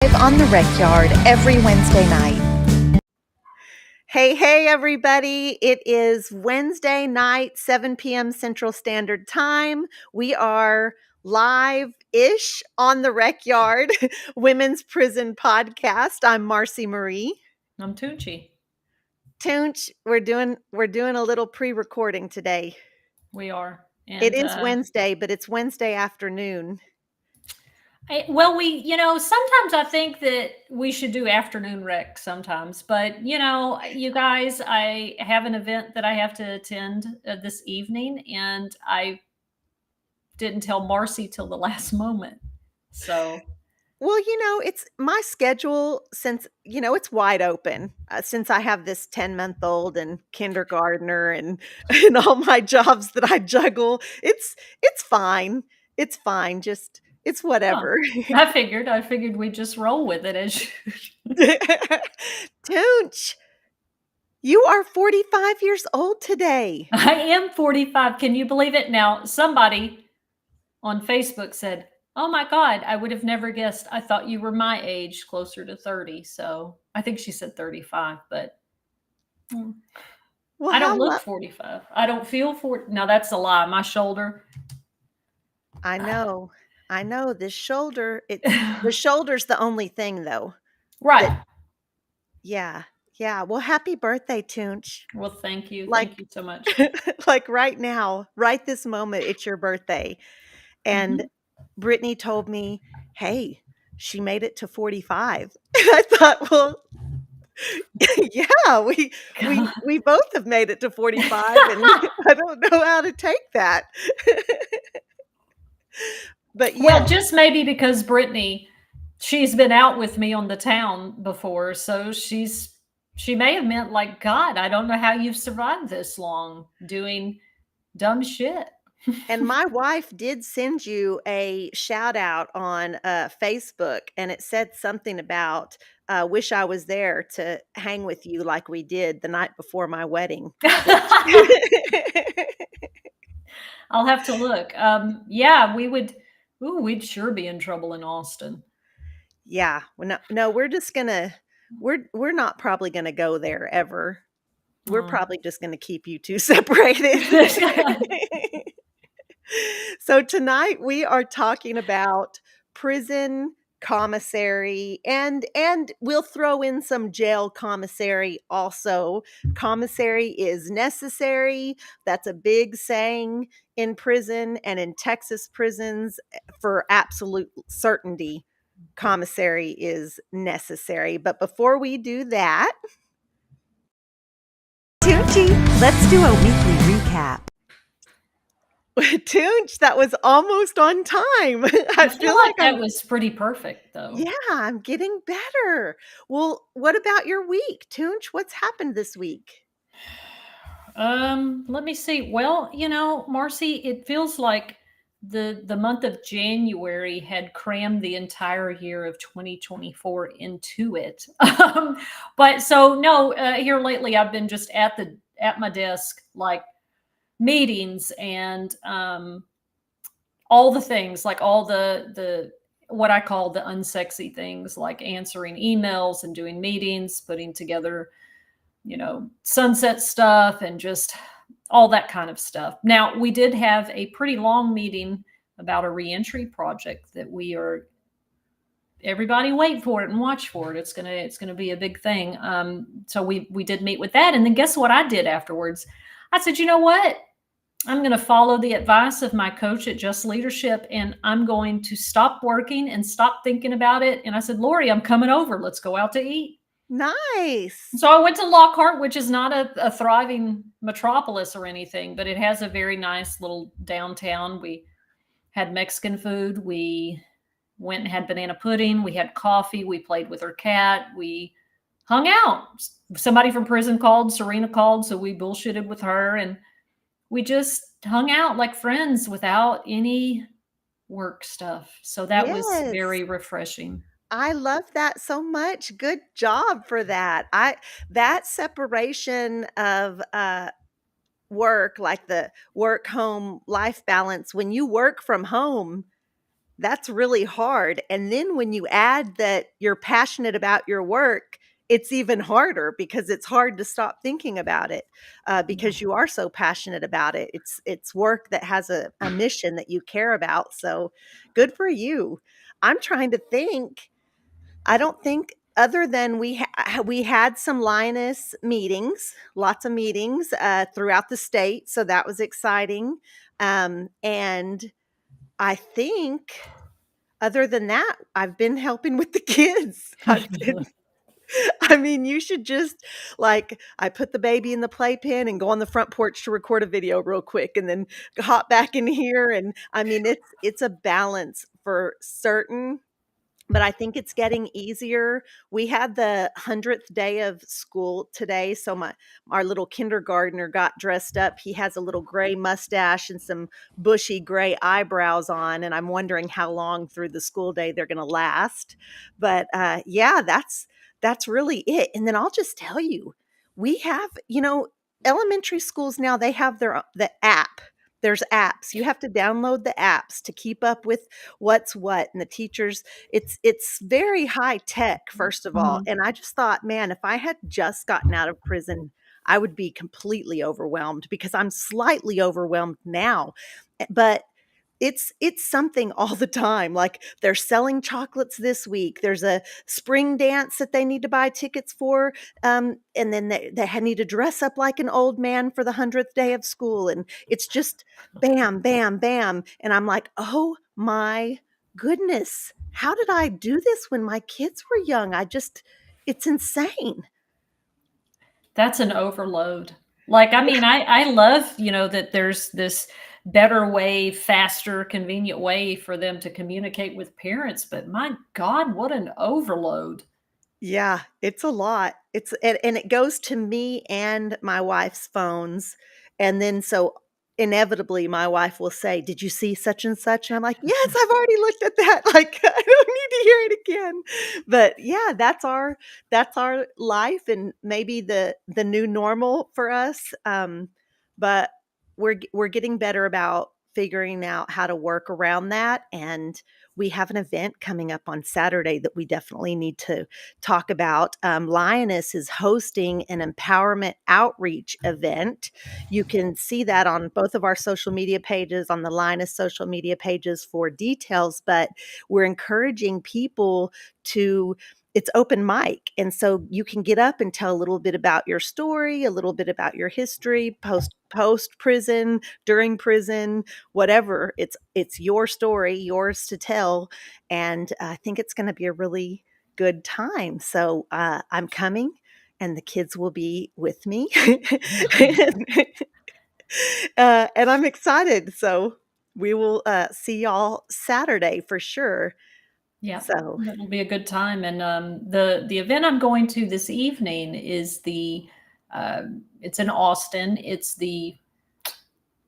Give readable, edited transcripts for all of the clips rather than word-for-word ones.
On the Recyard every Wednesday night. Hey, everybody. It is Wednesday night, 7 p.m. Central Standard Time. We are live-ish on the Recyard Women's Prison Podcast. I'm Marci Marie. I'm Toonchi. Toonch, we're doing a little pre-recording today. We are. And it is Wednesday, but it's Wednesday afternoon. Sometimes I think that we should do afternoon rec sometimes, but you guys, I have an event that I have to attend this evening, and I didn't tell Marcy till the last moment. So, well, it's my schedule since, it's wide open since I have this 10-month-old and kindergartner and all my jobs that I juggle. It's fine. It's fine. Just it's whatever. I figured we'd just roll with it as Toonch, you are 45 years old today. I am 45. Can you believe it? Now, somebody on Facebook said, "Oh my God, I would have never guessed. I thought you were my age, closer to 30. So I think she said 35, but well, I don't look 45. I don't feel 40. No, that's a lie. My shoulder. I know. This shoulder, the shoulder's the only thing though. Right. Yeah. Well, happy birthday, Toonch. Well, thank you. Thank you so much. Like right now, right this moment, it's your birthday. And Brittany told me, hey, she made it to 45. I thought, well, yeah, we both have made it to 45, and I don't know how to take that. But yeah. Well, just maybe because Brittany, she's been out with me on the town before, so she may have meant like, God, I don't know how you've survived this long doing dumb shit. And my wife did send you a shout out on Facebook, and it said something about wish I was there to hang with you like we did the night before my wedding. I'll have to look. Yeah, we'd sure be in trouble in Austin. Yeah. No, we're just gonna we're not probably gonna go there ever. We're probably just gonna keep you two separated. So tonight we are talking about prison commissary, and we'll throw in some jail commissary also. Commissary is necessary. That's a big saying in prison, and in Texas prisons, for absolute certainty, commissary is necessary. But before we do that, Toonchi, let's do a weekly recap. Toonch, that was almost on time. I feel like that was pretty perfect, though. Yeah, I'm getting better. Well, what about your week, Toonch? What's happened this week? Let me see. Well, Marcy, it feels like the month of January had crammed the entire year of 2024 into it. But so no, here lately I've been just at my desk, like meetings and all the things, like all the what I call the unsexy things, like answering emails and doing meetings, putting together, sunset stuff and just all that kind of stuff. Now, we did have a pretty long meeting about a reentry project that everybody wait for it and watch for it. It's gonna be a big thing. So we did meet with that. And then guess what I did afterwards? I said, you know what? I'm going to follow the advice of my coach at Just Leadership, and I'm going to stop working and stop thinking about it. And I said, Lori, I'm coming over. Let's go out to eat. Nice. So I went to Lockhart, which is not a thriving metropolis or anything, but it has a very nice little downtown. We had Mexican food. We went and had banana pudding. We had coffee. We played with our cat. We hung out. Somebody from prison called. Serena called. So we bullshitted with her, and we just hung out like friends without any work stuff. So that was very refreshing. I love that so much. Good job for that. That separation of work, like the work home life balance, when you work from home, that's really hard. And then when you add that you're passionate about your work, it's even harder because it's hard to stop thinking about it Yeah. because you are so passionate about it. It's work that has a mission that you care about. So good for you. I'm trying to think. I don't think other than we had some Lioness meetings, lots of meetings throughout the state, so that was exciting. And I think other than that, I've been helping with the kids. I mean, you should just like I put the baby in the playpen and go on the front porch to record a video real quick and then hop back in here. And I mean, it's a balance for certain, but I think it's getting easier. We had the 100th day of school today, so our little kindergartner got dressed up. He has a little gray mustache and some bushy gray eyebrows on, and I'm wondering how long through the school day they're going to last. But yeah, that's really it. And then I'll just tell you, we have, elementary schools now, they have the app. There's apps. You have to download the apps to keep up with what's what, and the teachers, it's very high tech, first of all, Mhm. and I just thought, man, if I had just gotten out of prison, I would be completely overwhelmed because I'm slightly overwhelmed now, but it's something all the time. Like, they're selling chocolates this week. There's a spring dance that they need to buy tickets for, and then they need to dress up like an old man for the 100th day of school, and it's just bam, bam, bam, and I'm like, "Oh my goodness. How did I do this when my kids were young?" It's insane. That's an overload. Like, I mean, I love, that there's this better way, faster, convenient way for them to communicate with parents, but my God, what an overload. Yeah, it's a lot. And it goes to me and my wife's phones, and then so inevitably my wife will say, "Did you see such and such?" And I'm like, "Yes, I've already looked at that." Like, I don't need to hear it again. But yeah, that's our life and maybe the new normal for us. But we're getting better about figuring out how to work around that, and we have an event coming up on Saturday that we definitely need to talk about. Lioness is hosting an empowerment outreach event. You can see that on both of our social media pages, on the Lioness social media pages for details, but we're encouraging people to. It's open mic. And so you can get up and tell a little bit about your story, a little bit about your history, post prison, during prison, whatever. It's your story, yours to tell. And I think it's going to be a really good time. So I'm coming, and the kids will be with me. And I'm excited. So we will see y'all Saturday for sure. Yeah, So, that'll be a good time. And the event I'm going to this evening is it's in Austin. The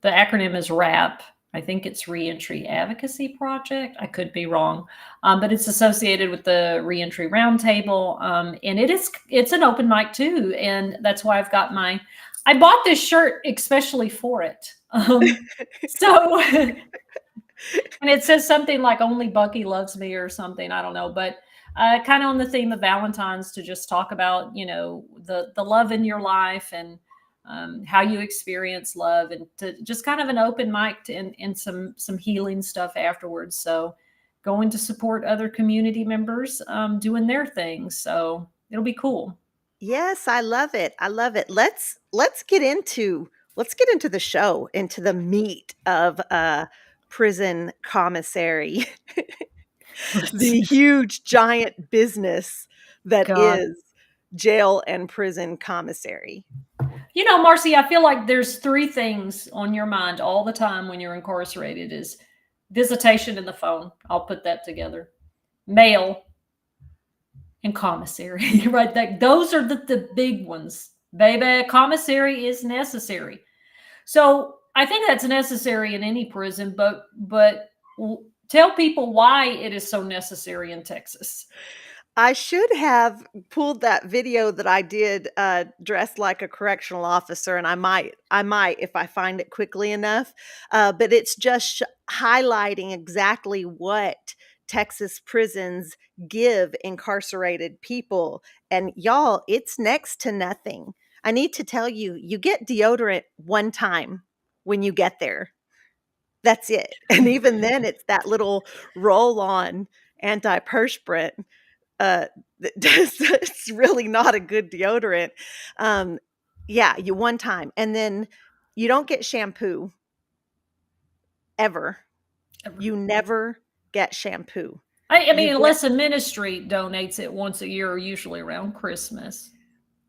acronym is RAP. I think it's Reentry Advocacy Project. I could be wrong, but it's associated with the Reentry Roundtable, and it's an open mic too, and that's why I bought this shirt especially for it. So and it says something like "Only Bucky loves me" or something. I don't know, but kind of on the theme of Valentine's, to just talk about the love in your life and how you experience love, and to just kind of an open mic and some healing stuff afterwards. So going to support other community members doing their things. So it'll be cool. yes, I love it. I love it. Let's get into the show, into the meat of prison commissary, Let's the see. huge giant business that God. is jail and prison commissary. Marcy, I feel like there's three things on your mind all the time when you're incarcerated: is visitation and the phone. I'll put that together. Mail and commissary, right? Those are the big ones. Baby, commissary is necessary. So I think that's necessary in any prison, but tell people why it is so necessary in Texas. I should have pulled that video that I did, dressed like a correctional officer, and I might if I find it quickly enough, but it's just highlighting exactly what Texas prisons give incarcerated people. And y'all, it's next to nothing. I need to tell you, you get deodorant one time when you get there. That's it. And even then, it's that little roll-on antiperspirant. It's really not a good deodorant. Yeah, you one time, and then you don't get shampoo ever. You never get shampoo. I You mean, get unless a ministry donates it once a year, usually around Christmas.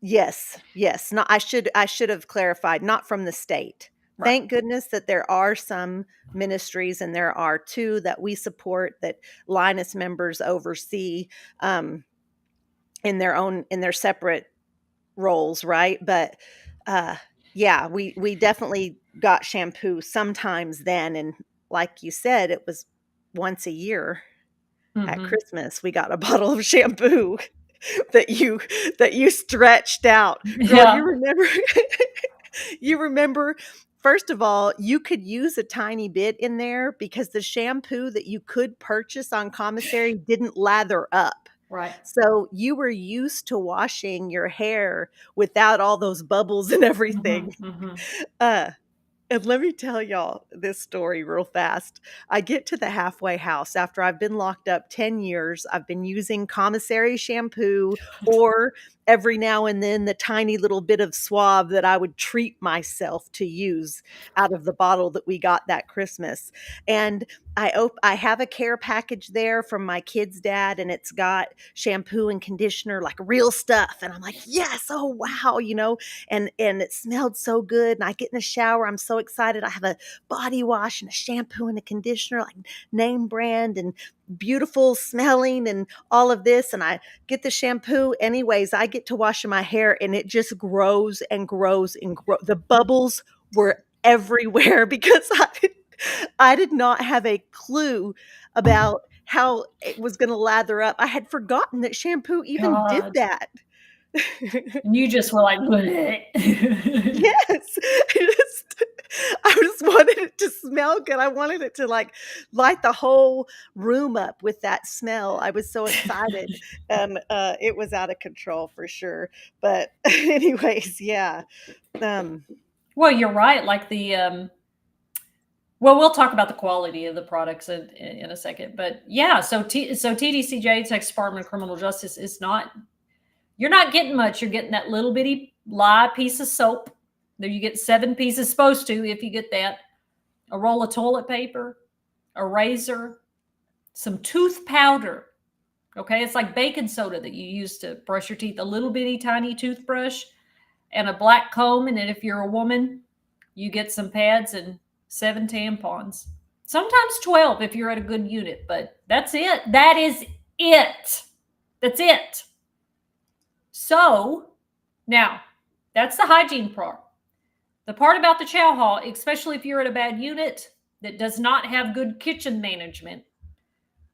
Yes, yes. No, I should have clarified, not from the state. Right. Thank goodness that there are some ministries, and there are 2 that we support that Linus members oversee, um, in their separate roles, right? But, uh, yeah, we definitely got shampoo sometimes then, and like you said, it was once a year at Mhm. Christmas, we got a bottle of shampoo that you stretched out. Girl, you Yeah. remember you remember first of all, you could use a tiny bit in there because the shampoo that you could purchase on Commissary didn't lather up. Right. So, you were used to washing your hair without all those bubbles and everything. Mhm, mhm. Uh, and let me tell y'all this story real fast. I get to the halfway house after I've been locked up 10 years. I've been using Commissary shampoo, or every now and then the tiny little bit of swab that I would treat myself to use out of the bottle that we got that Christmas. And I have a care package there from my kid's dad, and it's got shampoo and conditioner, like real stuff. And I'm like, yes, oh wow, and it smelled so good. And I get in the shower, I'm so excited. I have a body wash and a shampoo and a conditioner, like name brand and beautiful smelling and all of this. And I get the shampoo. Anyways, I get to washing my hair, and it just grows and grows and grows. The bubbles were everywhere because I did not have a clue about how it was going to lather up. I had forgotten that shampoo even did God. that. And you just were like, "Bleh." Yes. I just wanted it to smell good. I wanted it to, like, light the whole room up with that smell. I was so excited, and, it was out of control for sure. But anyways, yeah. Um, Well, you're right. Like well, we'll talk about the quality of the products in a second. But yeah, so TDCJ, Texas Department of Criminal Justice, is not, you're not getting much. You're getting that little bitty lye piece of soap. There you get 7 pieces, supposed to, if you get that, a roll of toilet paper, a razor, some tooth powder. Okay, it's like baking soda that you use to brush your teeth, a little bitty tiny toothbrush, and a black comb. And then if you're a woman, you get some pads and 7 tampons. Sometimes 12 if you're at a good unit, but that's it. That is it. That's it. So now, that's the hygiene part. The part about the chow hall, especially if you're at a bad unit that does not have good kitchen management,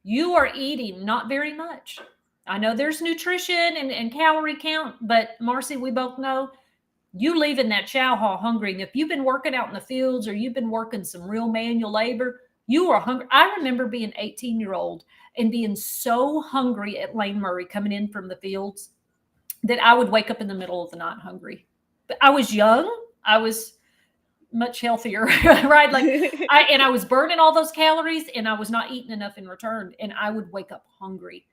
you are eating not very much. I know there's nutrition and calorie count, but Marcy, we both know you leaving that chow hall hungry. And if you've been working out in the fields, or you've been working some real manual labor, you are hungry. I remember being an 18-year-old and being so hungry at Lane Murray coming in from the fields that I would wake up in the middle of the night hungry. But I was young. I was much healthier, right? Like I was burning all those calories, and I was not eating enough in return, and I would wake up hungry.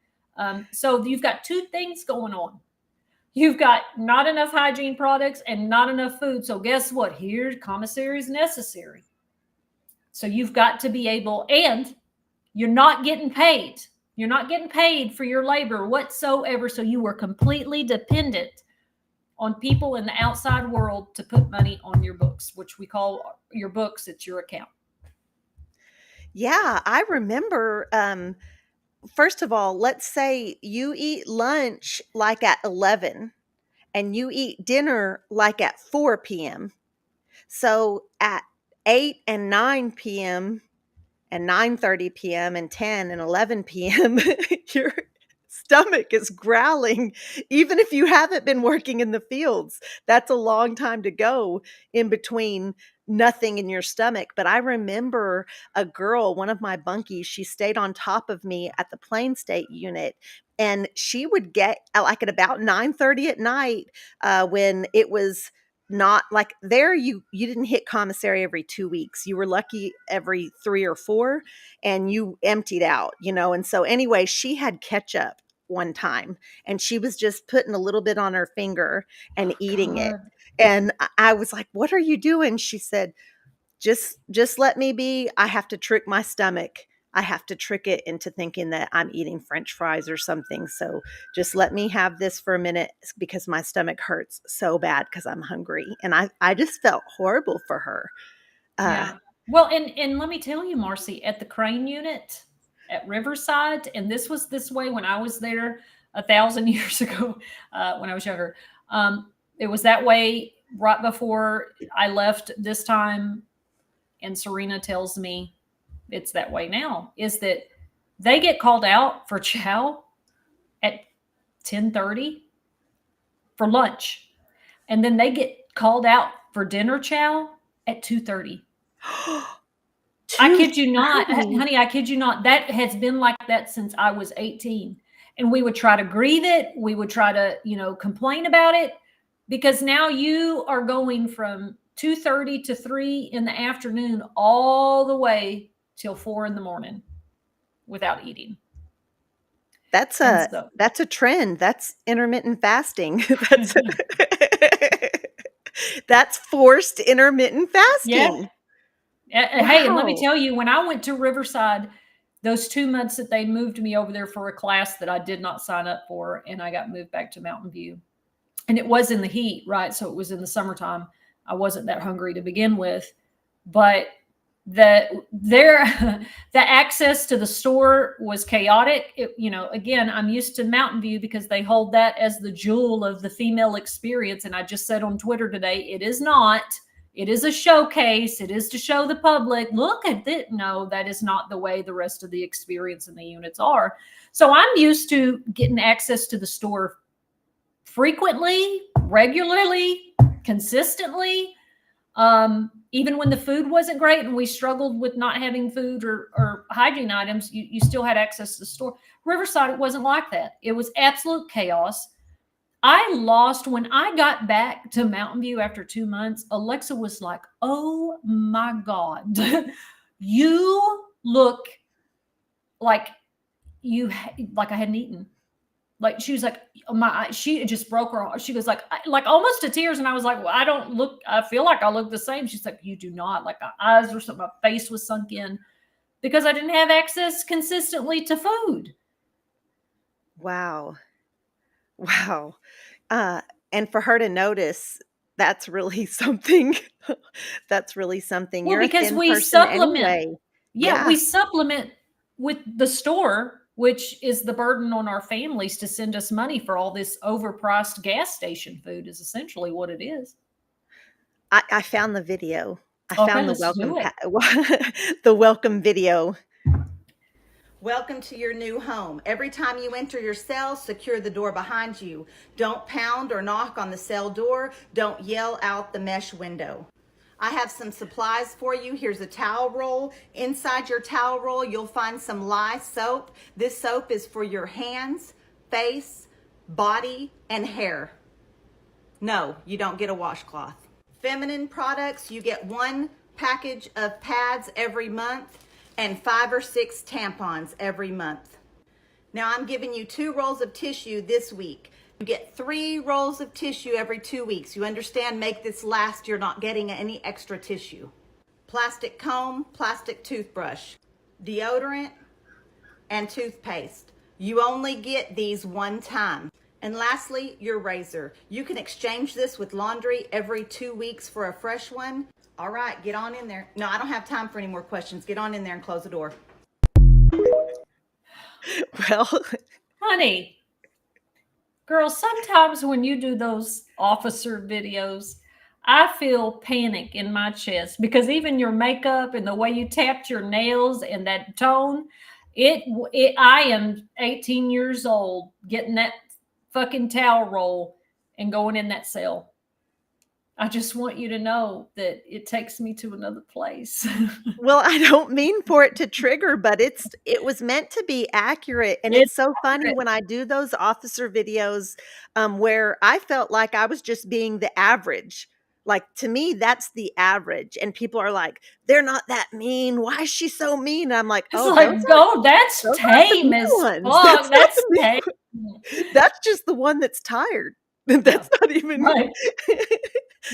So you've got 2 things going on. You've got not enough hygiene products and not enough food. So guess what? Here, commissary is necessary. So you've got to be able, and you're not getting paid. You're not getting paid for your labor whatsoever. So you are completely dependent on people in the outside world to put money on your books, which we call your books. It's your account. yeah, I remember, first of all, let's say you eat lunch, like, at 11, and you eat dinner, like, at 4 p.m. So, at 8 and 9 p.m. and 9:30 p.m. and 10 and 11 p.m., you're stomach is growling, even if you haven't been working in the fields. That's a long time to go in between nothing in your stomach. But I remember a girl, one of my bunkies, she stayed on top of me at the Plain State unit, and she would get like at about 9:30 at night, when it was not like there, you didn't hit commissary every 2 weeks. You were lucky every 3 or 4, and you emptied out, and so anyway, she had ketchup one time, and she was just putting a little bit on her finger and eating it. God. And I was like, what are you doing? She said, just let me be. I have to trick my stomach. I have to trick it into thinking that I'm eating French fries or something. So just let me have this for a minute, because my stomach hurts so bad because I'm hungry. And I just felt horrible for her. Yeah. Well, and let me tell you, Marcy, at the crane unit at Riverside, and this was this way when I was there 1,000 years ago, when I was younger. It was that way right before I left this time, and Serena tells me it's that way now, is that they get called out for chow at 10:30 for lunch. And then they get called out for dinner chow at 2:30. I kid you not, honey, I kid you not. That has been like that since I was 18. And we would try to grieve it. We would try to, complain about it, because now you are going from 2:30 to 3 in the afternoon all the way till 4 in the morning without eating. That's a trend. That's intermittent fasting. That's forced intermittent fasting. Yeah. Hey, and let me tell you, when I went to Riverside, those 2 months that they moved me over there for a class that I did not sign up for, and I got moved back to Mountain View. And it was in the heat, right? So it was in the summertime. I wasn't that hungry to begin with, but the access to the store was chaotic. Again, I'm used to Mountain View because they hold that as the jewel of the female experience. And I just said on Twitter today, it is not. It is a showcase. It is to show the public, look at it. No, that is not the way the rest of the experience in the units are. So I'm used to getting access to the store frequently, regularly, consistently. Even when the food wasn't great and we struggled with not having food or hygiene items, you still had access to the store. Riverside, it wasn't like that. It was absolute chaos. I lost when I got back to Mountain View after 2 months. Alexa was like, oh my God, you look like I hadn't eaten. Like, she was like, she just broke her heart. She was like almost to tears. And I was like, well, I feel like I look the same. She's like, you do not. Like, my eyes were something, my face was sunk in because I didn't have access consistently to food. Wow. And for her to notice, that's really something. That's really something. Well, You're a because thin we person supplement. anyway. Yeah, we supplement with the store, which is the burden on our families to send us money for all this overpriced gas station food is essentially what it is. I found the video. I found the welcome video. Welcome to your new home. Every time you enter your cell, secure the door behind you. Don't pound or knock on the cell door. Don't yell out the mesh window. I have some supplies for you. Here's a towel roll. Inside your towel roll, you'll find some lye soap. This soap is for your hands, face, body, and hair. No, you don't get a washcloth. Feminine products, you get 1 package of pads every month and 5 or 6 tampons every month. Now I'm giving you 2 rolls of tissue this week. You get 3 rolls of tissue every 2 weeks. You understand? Make this last. You're not getting any extra tissue. Plastic comb, plastic toothbrush, deodorant, and toothpaste. You only get these one time. And lastly, your razor. You can exchange this with laundry every 2 weeks for a fresh one. All right, get on in there. No, I don't have time for any more questions. Get on in there and close the door. Well, honey, girl, sometimes when you do those officer videos, I feel panic in my chest because even your makeup and the way you tapped your nails and that tone, I am 18 years old getting that fucking towel roll and going in that cell. I just want you to know that it takes me to another place. Well, I don't mean for it to trigger, but it was meant to be accurate, and It's it's so funny accurate. when I do those officer videos, where I felt like I was just being the average. Like, to me, that's the average, and people are like, "They're not that mean. Why is she so mean?" And I'm like, It's "Oh, like, go, that's those aren't the tame mean as ones. fuck. That's not That's the mean tame. that's just the one that's tired. Yeah. That's not even Right.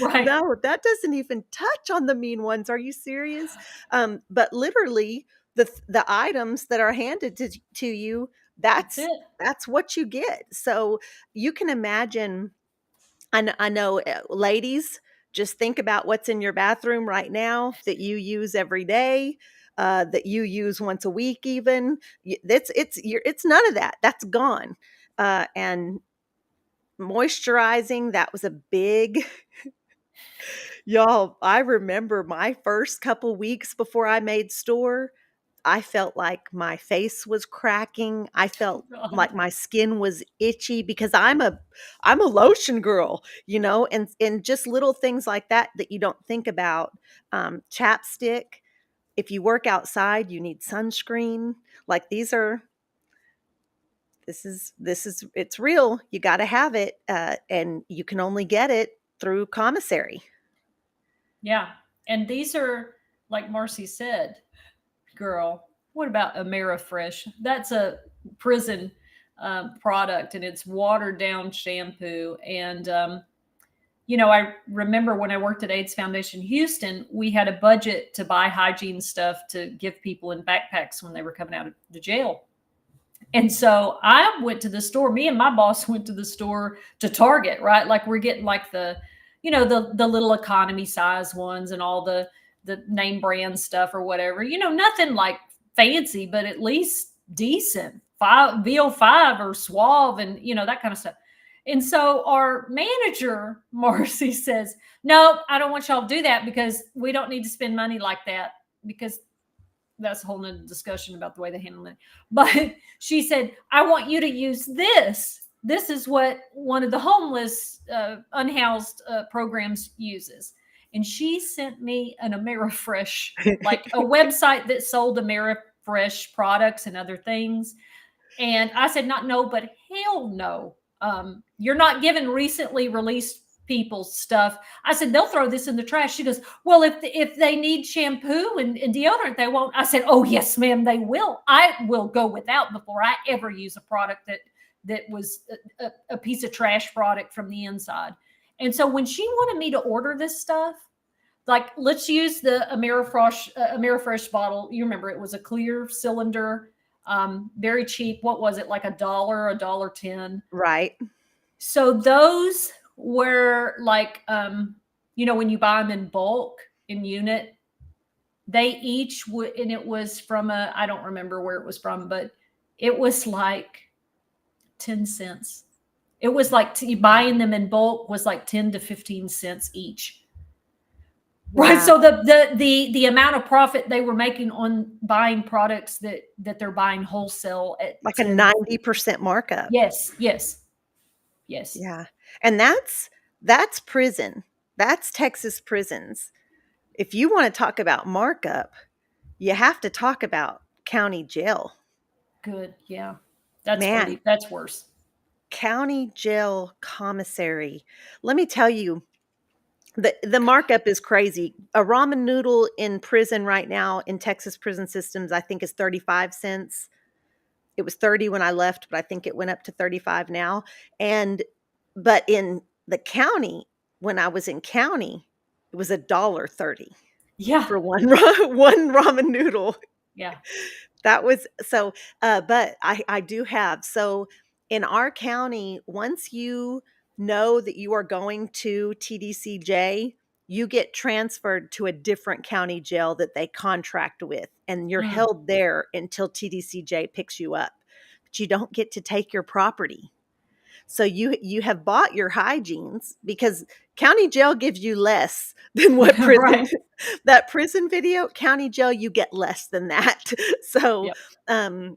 Right. No, that doesn't even touch on the mean ones. Are you serious? But literally, the items that are handed to you, That's it. that's what you get. So you can imagine. I know, ladies, just think about what's in your bathroom right now that you use every day, that you use once a week, even. It's none of that. That's gone. And moisturizing, that was a big y'all. I remember my first couple weeks before I made store, I felt like my face was cracking. I Oh, felt God. like my skin was itchy because I'm a lotion girl, and just little things like that that you don't think about. Chapstick. If you work outside, you need sunscreen. Like, this is it's real. You got to have it, and you can only get it through commissary. Yeah. And these are, like Marcy said, girl, what about Amerifresh? That's a prison product, and it's watered down shampoo. And, I remember when I worked at AIDS Foundation Houston, we had a budget to buy hygiene stuff to give people in backpacks when they were coming out of the jail. And so I went to the store. Me and my boss went to the store to Target, right? Like, we're getting like the little economy size ones and all the name brand stuff or whatever. Nothing like fancy, but at least decent. VO5 or Suave and that kind of stuff. And so our manager, Marcy, says, "No, I don't want y'all to do that because we don't need to spend money like that, because that's a whole nother discussion about the way they handle it." But she said, "I want you to use this. This is what one of the homeless, unhoused programs uses." And she sent me an Amerifresh, like a website that sold Amerifresh products and other things. And I said, "Not no, but hell no. You're not giving recently released people stuff." I said, "They'll throw this in the trash." She goes, "Well, if they need shampoo and deodorant, they won't." I said, "Oh, yes, ma'am, they will. I will go without before I ever use a product that was a piece of trash product from the inside." And so when she wanted me to order this stuff, like, let's use the Amerifresh bottle. You remember, it was a clear cylinder, very cheap. What was it, like $1.10? Right. So those were like, when you buy them in bulk, in unit, they each would, and it was from I don't remember where it was from, but it was like 10 cents. It was like buying them in bulk was like 10 to 15 cents each. Right. Wow. So the amount of profit they were making on buying products that they're buying wholesale at Like a 90% markup. Yes. Yeah. And that's prison. That's Texas prisons. If you want to talk about markup, you have to talk about county jail. Good. Yeah. That's Man, that's worse. county jail commissary. Let me tell you, the markup is crazy. A ramen noodle in prison right now in Texas prison systems, I think, is 35 cents. It was 30 when I left, but I think it went up to 35 now. But in the county, when I was in county, it was $1.30 Yeah. for one ramen noodle. Yeah. That was so, but I do have. So in our county, once you know that you are going to TDCJ, you get transferred to a different county jail that they contract with, and you're held there until TDCJ picks you up. But you don't get to take your property. So you have bought your hygienes because county jail gives you less than what prison Right. that prison video, county jail, you get less than that. So, Yep.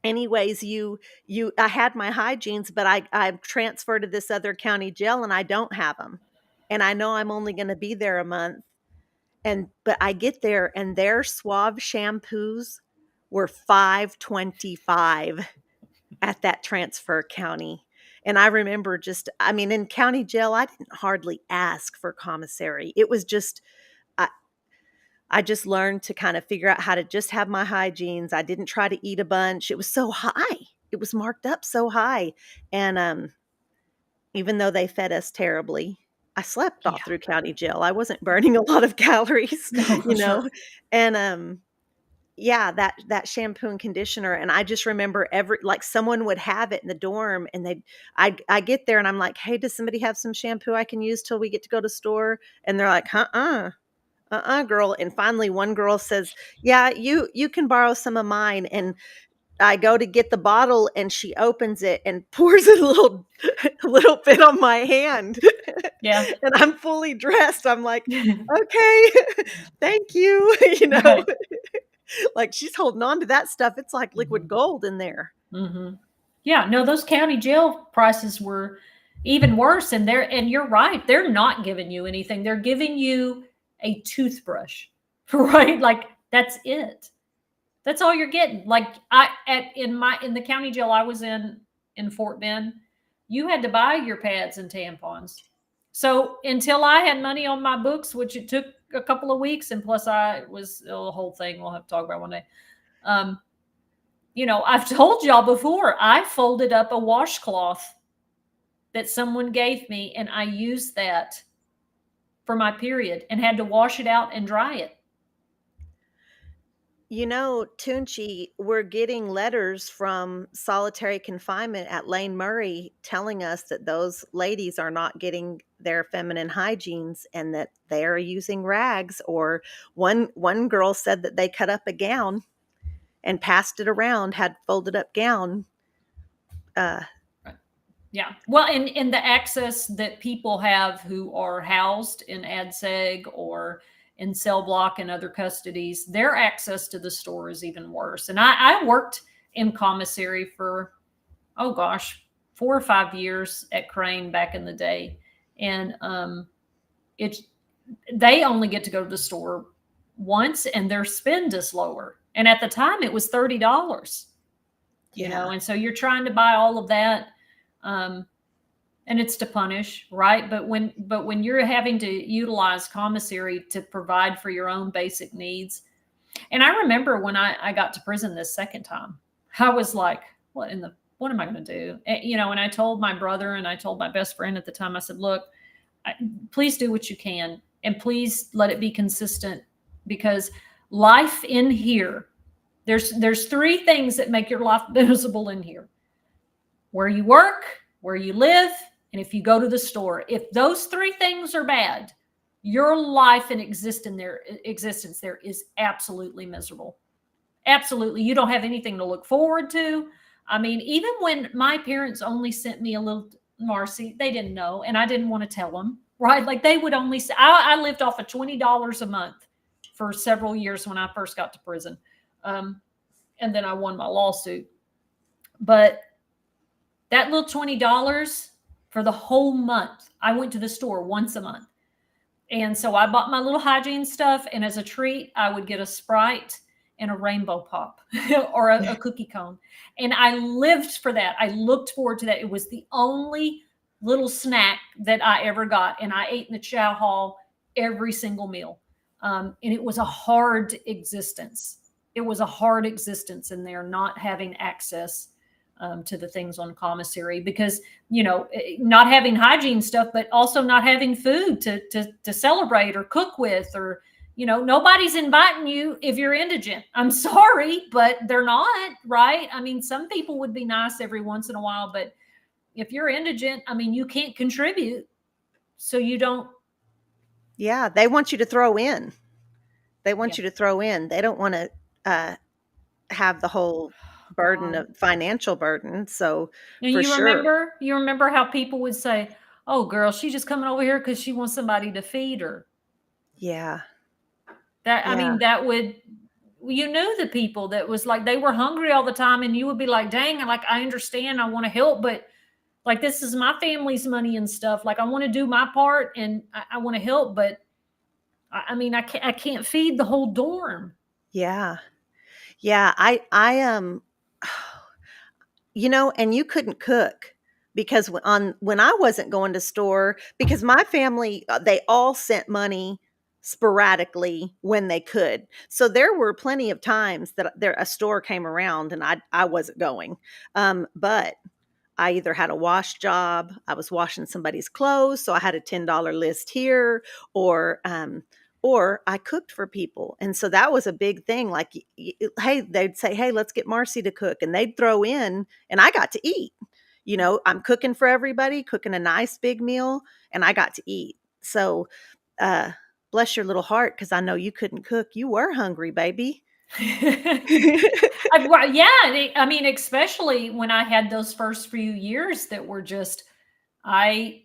anyways, I had my hygienes, but I transferred to this other county jail and I don't have them. And I know I'm only going to be there a month. But I get there and their Suave shampoos were $5.25 at that transfer county. And I remember in county jail, I didn't hardly ask for commissary. It was just, I just learned to kind of figure out how to just have my hygienes. I didn't try to eat a bunch. It was so high. It was marked up so high. And even though they fed us terribly, I slept all Yeah. through county jail. I wasn't burning a lot of calories, No, you know. sure. And yeah, that shampoo and conditioner. And I just remember someone would have it in the dorm and I get there and I'm like, hey, does somebody have some shampoo I can use till we get to go to store? And they're like, girl. And finally one girl says, yeah, you can borrow some of mine. And I go to get the bottle and she opens it and pours a little bit on my hand. Yeah. And I'm fully dressed. I'm like, okay, thank you. Right. Like she's holding on to that stuff. It's like liquid Mhm. gold in there. Mm-hmm. Yeah, no, those county jail prices were even worse. And you're right, they're not giving you anything. They're giving you a toothbrush, right? Like that's it. That's all you're getting. Like in the county jail I was in Fort Bend, you had to buy your pads and tampons. So until I had money on my books, which it took a couple of weeks, and plus I was a whole thing we'll have to talk about one day. I've told y'all before, I folded up a washcloth that someone gave me and I used that for my period and had to wash it out and dry it. Toonchi, we're getting letters from solitary confinement at Lane Murray telling us that those ladies are not getting their feminine hygienes and that they're using rags. Or one girl said that they cut up a gown and passed it around, had folded up gown. Yeah. Well, and the access that people have who are housed in ADSEG or in cell block and other custodies, their access to the store is even worse. And I worked in commissary for, 4 or 5 years at Crane back in the day. And they only get to go to the store once and their spend is lower. And at the time it was $30, and so you're trying to buy all of that. And it's to punish, right? But when you're having to utilize commissary to provide for your own basic needs. And I remember when I got to prison this second time, I was like, what am I going to do? And I told my brother and I told my best friend at the time, I said, look, please do what you can and please let it be consistent, because life in here, there's 3 things that make your life miserable in here: where you work, where you live, and if you go to the store. If those 3 things are bad, your life and existence there is absolutely miserable. Absolutely. You don't have anything to look forward to. I mean, even when my parents only sent me a little Marcy, they didn't know, and I didn't want to tell them, right? Like they would only say, I lived off of $20 a month for several years when I first got to prison. And then I won my lawsuit. But that little $20 for the whole month, I went to the store once a month. And so I bought my little hygiene stuff. And as a treat, I would get a Sprite and a rainbow pop or a cookie cone. And I lived for that. I looked forward to that. It was the only little snack that I ever got. And I ate in the chow hall every single meal. And it was a hard existence. It was a hard existence in there, not having access to the things on commissary, because, not having hygiene stuff, but also not having food to celebrate or cook with, or, nobody's inviting you if you're indigent. I'm sorry, but they're not, right? I mean, some people would be nice every once in a while, but if you're indigent, I mean, you can't contribute. So you don't. Yeah. They want you to throw in. They want you to throw in. They don't want to have the whole burden of financial burden. So and for sure. You remember how people would say, oh girl, she's just coming over here because she wants somebody to feed her. Yeah. That, I Yeah. mean, that would, you knew the people that was like, they were hungry all the time, and you would be like, dang, like, I understand, I want to help, but like, this is my family's money and stuff. Like, I want to do my part, and I want to help, but I mean, I can't feed the whole dorm. Yeah. Yeah. And you couldn't cook because when I wasn't going to store, because my family, they all sent money sporadically when they could. So there were plenty of times that a store came around and I wasn't going. But I either had a wash job, I was washing somebody's clothes, so I had a $10 list here, or I cooked for people. And so that was a big thing. Like, hey, they'd say, hey, let's get Marcy to cook. And they'd throw in, and I got to eat. I'm cooking for everybody, cooking a nice big meal, and I got to eat. So, uh, bless your little heart, because I know you couldn't cook. You were hungry, baby. Yeah, I mean, especially when I had those first few years that were just, I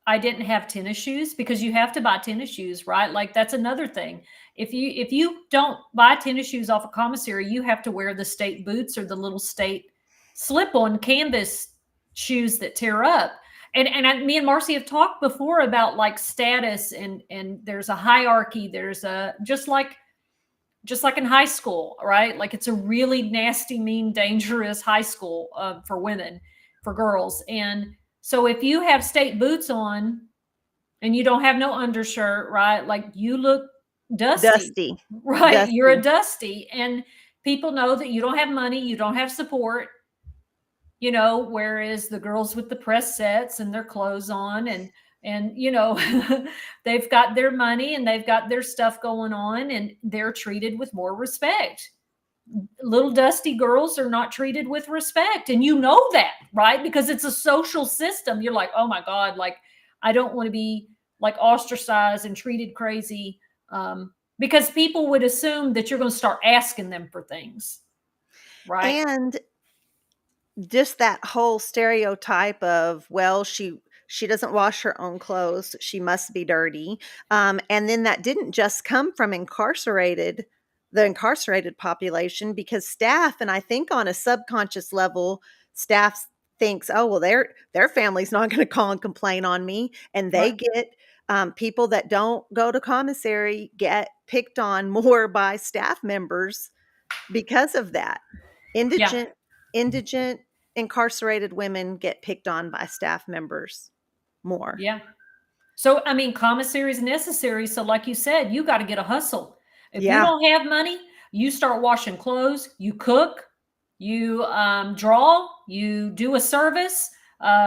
didn't have tennis shoes, because you have to buy tennis shoes, right? Like, that's another thing. If you don't buy tennis shoes off a commissary, you have to wear the state boots or the little state slip-on canvas shoes that tear up. Me and Marcy have talked before about like status, and there's a hierarchy. There's a just like in high school, right? Like, it's a really nasty, mean, dangerous high school for women, for girls. And so if you have state boots on and you don't have no undershirt, right? Like, you look dusty, right? Dusty. You're a dusty. And people know that you don't have money, you don't have support, whereas the girls with the press sets and their clothes on, and they've got their money and they've got their stuff going on, and they're treated with more respect. Little dusty girls are not treated with respect, and that, right? Because it's a social system. You're like, oh my God, like, I don't want to be like ostracized and treated crazy, because people would assume that you're going to start asking them for things, right? And just that whole stereotype of, well, she doesn't wash her own clothes, she must be dirty. And then that didn't just come from the incarcerated population, because staff, and I think on a subconscious level, staff thinks, oh, well, their family's not going to call and complain on me, and they Right. get people that don't go to commissary get picked on more by staff members because of that. Yeah. Indigent incarcerated women get picked on by staff members more. Yeah. So, I mean, commissary is necessary. So, like you said, you got to get a hustle. If you Yeah. don't have money, you start washing clothes, you cook, you draw, you do a service,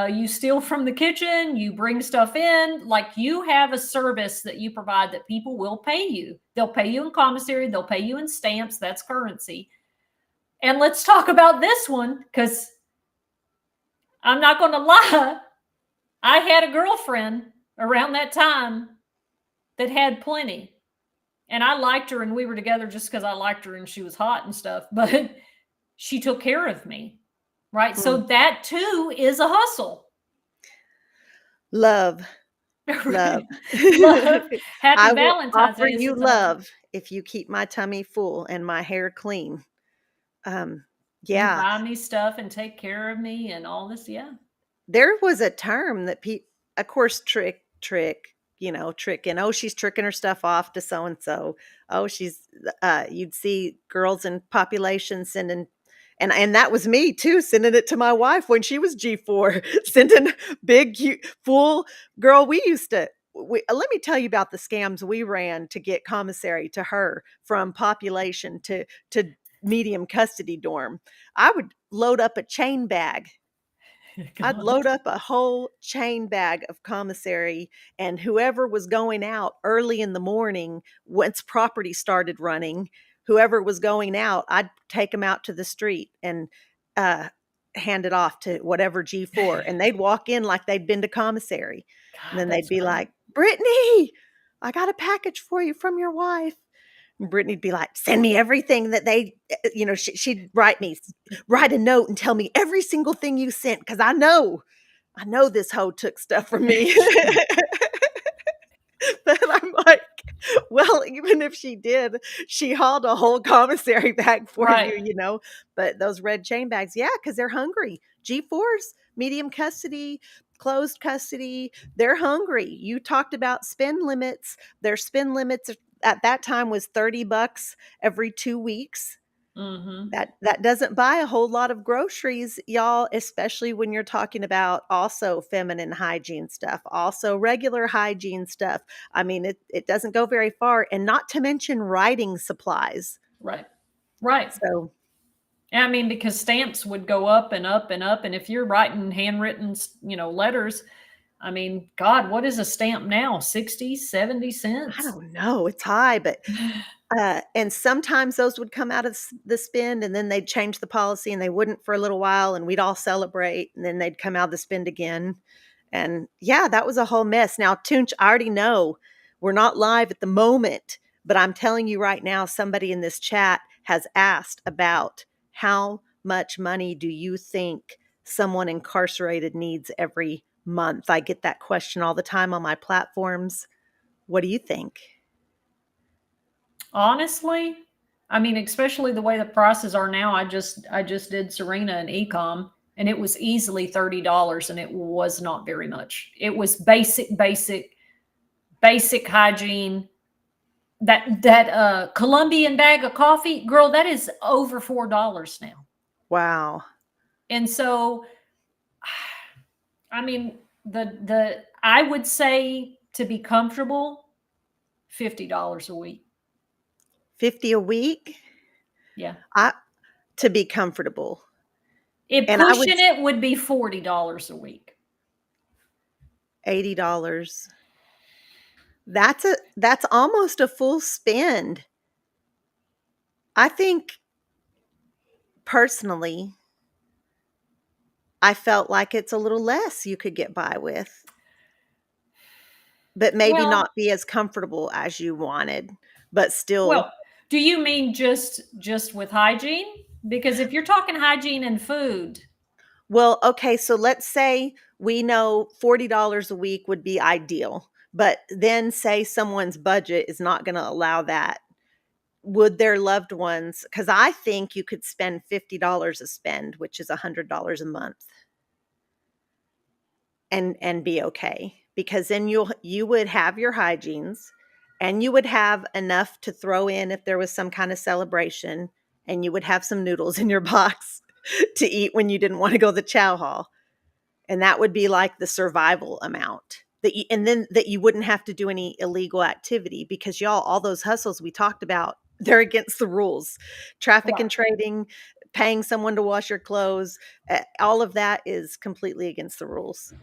you steal from the kitchen, you bring stuff in. Like, you have a service that you provide that people will pay you. They'll pay you in commissary, they'll pay you in stamps. That's currency. And let's talk about this one, because I'm not going to lie. I had a girlfriend around that time that had plenty, and I liked her, and we were together just because I liked her and she was hot and stuff, but she took care of me, right? So that too is a hustle. Love. Love. I Happy will Valentine's offer Day. you love if you keep my tummy full and my hair clean. You Yeah. buy me stuff and take care of me and all this. Yeah. There was a term that of course, trick, tricking. Oh, she's tricking her stuff off to so and so. Oh, you'd see girls in population sending, and that was me too, sending it to my wife when she was G4, sending big, full girl. Let me tell you about the scams we ran to get commissary to her, from population to medium custody dorm. I would load up a chain bag. I'd load up a whole chain bag of commissary, and whoever was going out early in the morning, once property started running, whoever was going out, I'd take them out to the street and hand it off to whatever G4, and they'd walk in like they'd been to commissary. And then they'd be like, Brittany, I got a package for you from your wife. And Brittany'd be like, send me everything that she'd write a note and tell me every single thing you sent, because I know this hoe took stuff from me. But I'm like, Well, even if she did, she hauled a whole commissary bag for Right. you. But those red chain bags, yeah, because they're hungry. G4s, medium custody, closed custody, they're hungry. You talked about spend limits. Their spend limits at that time was $30 every 2 weeks. Mm-hmm. That doesn't buy a whole lot of groceries, y'all, especially when you're talking about also feminine hygiene stuff, also regular hygiene stuff. I mean, it doesn't go very far, and not to mention writing supplies. Right. Right. So, I mean, because stamps would go up and up and up. And if you're writing handwritten, letters, I mean, God, what is a stamp now? 60, 70 I cents? don't know, it's high, but and sometimes those would come out of the spend, and then they'd change the policy, and they wouldn't for a little while, and we'd all celebrate, and then they'd come out of the spend again. And yeah, that was a whole mess. Now, Toonch, I already know we're not live at the moment, but I'm telling you right now, somebody in this chat has asked about how much money do you think someone incarcerated needs every month? I get that question all the time on my platforms. What do you think? Honestly, I mean, especially the way the prices are now, I just did Serena and Ecom, and it was easily $30, and it was not very much. It was basic hygiene. That Colombian bag of coffee, girl, that is over $4 now. Wow. And so, I mean, the I would say to be comfortable, $50 a week. 50 a week? Yeah. I to be comfortable. It And I would pushing it would be $40 a week. $80. That's almost a full spend. I think personally, I felt like it's a little less you could get by with, but maybe Well, not be as comfortable as you wanted, but still. well, do you mean just with hygiene? Because if you're talking hygiene and food, Well, okay, so let's say we know $40 a week would be ideal, but then say someone's budget is not going to allow that. Would their loved ones, because I think you could spend $50 a spend, which is $100 a month, and be okay, because then you would have your hygienes, and you would have enough to throw in if there was some kind of celebration, and you would have some noodles in your box to eat when you didn't want to go to the chow hall. And that would be like the survival amount and then that you wouldn't have to do any illegal activity, because y'all, all those hustles we talked about, they're against the rules. Traffic right. and trading, paying someone to wash your clothes, all of that is completely against the rules.